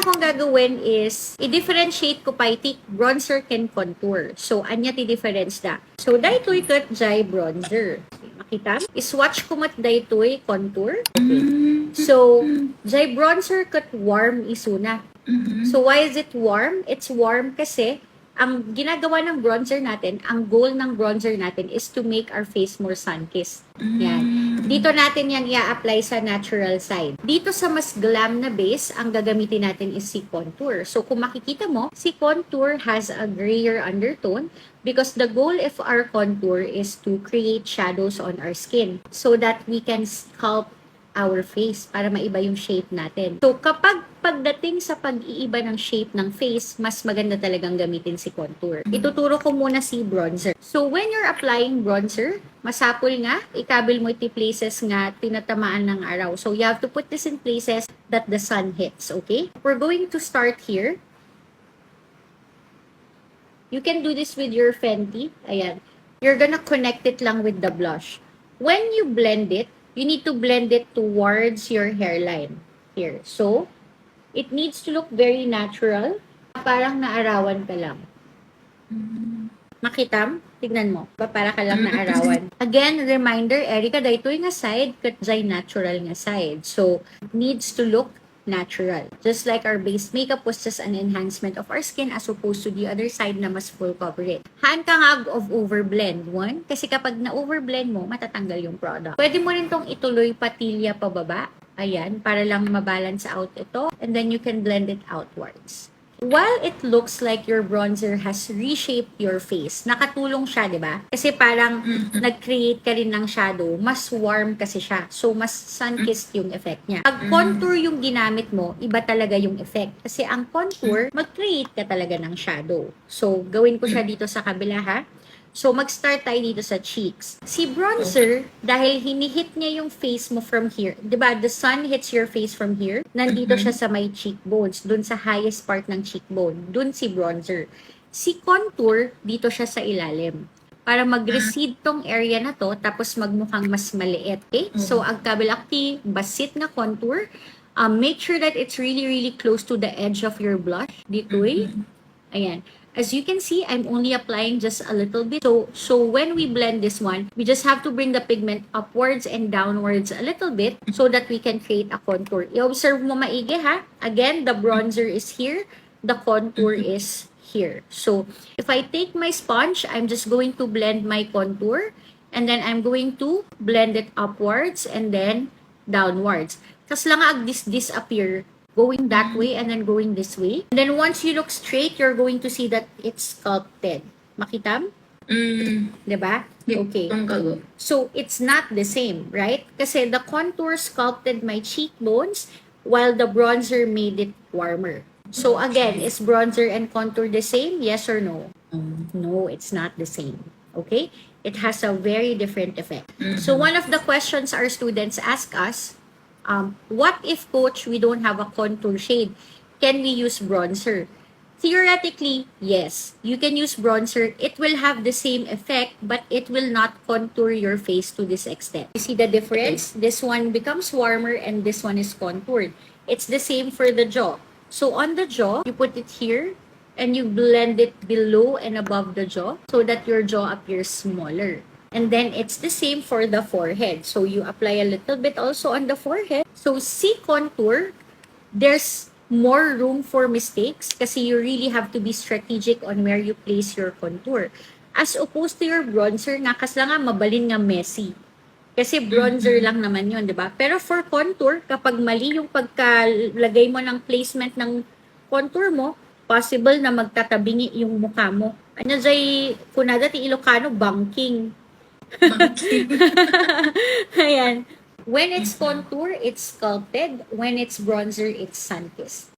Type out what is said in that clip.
akong gagawin is, i-differentiate ko pa iti bronzer can contour. So, anya ti difference da. So, daytoy kat jay bronzer. Makita? Iswatch ko mat daytoy contour. Okay. So, jay bronzer kat warm isuna. So, why is it warm? It's warm kasi ang ginagawa ng bronzer natin, ang goal ng bronzer natin is to make our face more sun-kissed. Yan. Dito natin yan i-apply sa natural side. Dito sa mas glam na base, ang gagamitin natin is si contour. So, kung makikita mo, si contour has a grayer undertone because the goal of our contour is to create shadows on our skin so that we can sculpt our face para maiba yung shape natin. So, kapag pagdating sa pag-iiba ng shape ng face, mas maganda talagang gamitin si contour. Ituturo ko muna si bronzer. So, when you're applying bronzer, masapol nga, ikabil mo iti places nga tinatamaan ng araw. So, you have to put this in places that the sun hits, okay? We're going to start here. You can do this with your Fenty. Ayan. You're gonna connect it lang with the blush. When you blend it, you need to blend it towards your hairline here. So, it needs to look very natural. Parang naarawan ka lang. Makitam? Tignan mo. Para ka lang naarawan. Again, reminder, Erica, daytoy nga side, kat jay natural nga side. So, it needs to look natural. Just like our base makeup was just an enhancement of our skin as opposed to the other side na mas full coverage. Haan ka nga of overblend. One, kasi kapag na-overblend mo, matatanggal yung product. Pwede mo rin tong ituloy patilya pababa. Ayan, para lang mabalance out ito. And then you can blend it outwards. While it looks like your bronzer has reshaped your face, nakatulong siya, di ba? Kasi parang nag-create ka rin ng shadow, mas warm kasi siya. So, mas sun-kissed yung effect niya. Pag contour yung ginamit mo, iba talaga yung effect. Kasi ang contour, mag-create ka talaga ng shadow. So, gawin ko siya dito sa kabila, ha? So, mag-start tayo dito sa cheeks. Si bronzer, dahil hinihit niya yung face mo from here, di ba? The sun hits your face from here. Nandito siya sa may cheekbones, dun sa highest part ng cheekbone. Dun si bronzer. Si contour, dito siya sa ilalim. Para mag-recede tong area na to, tapos magmukhang mas maliit. Okay? So, ang kabilakti, basit na contour. Make sure that it's really, really close to the edge of your blush. Dito'y. Ayan. As you can see, I'm only applying just a little bit. So when we blend this one, we just have to bring the pigment upwards and downwards a little bit so that we can create a contour. I-observe mo maigi, ha? Again, the bronzer is here. The contour is here. So if I take my sponge, I'm just going to blend my contour. And then I'm going to blend it upwards and then downwards. Kas lang disappear going that way and then going this way. And then once you look straight, you're going to see that it's sculpted. Makitam? Diba? Okay. So, it's not the same, right? Kasi the contour sculpted my cheekbones while the bronzer made it warmer. So, again, is bronzer and contour the same? Yes or no? No, it's not the same. Okay? It has a very different effect. So, one of the questions our students ask us, what if, coach, we don't have a contour shade? Can we use bronzer? Theoretically, yes. You can use bronzer. It will have the same effect, but it will not contour your face to this extent. You see the difference? This one becomes warmer and this one is contoured. It's the same for the jaw. So on the jaw, you put it here and you blend it below and above the jaw so that your jaw appears smaller. And then, it's the same for the forehead. So, you apply a little bit also on the forehead. So, see contour, there's more room for mistakes kasi you really have to be strategic on where you place your contour. As opposed to your bronzer, nakas lang nga, mabalin nga messy. Kasi bronzer lang naman yun, di ba? Pero for contour, kapag mali yung pagkalagay mo ng placement ng contour mo, possible na magtatabingi yung mukha mo. Ano jay, kunada ti Ilocano, banking. Ayan. When it's contour, it's sculpted. When it's bronzer, it's sun-kissed.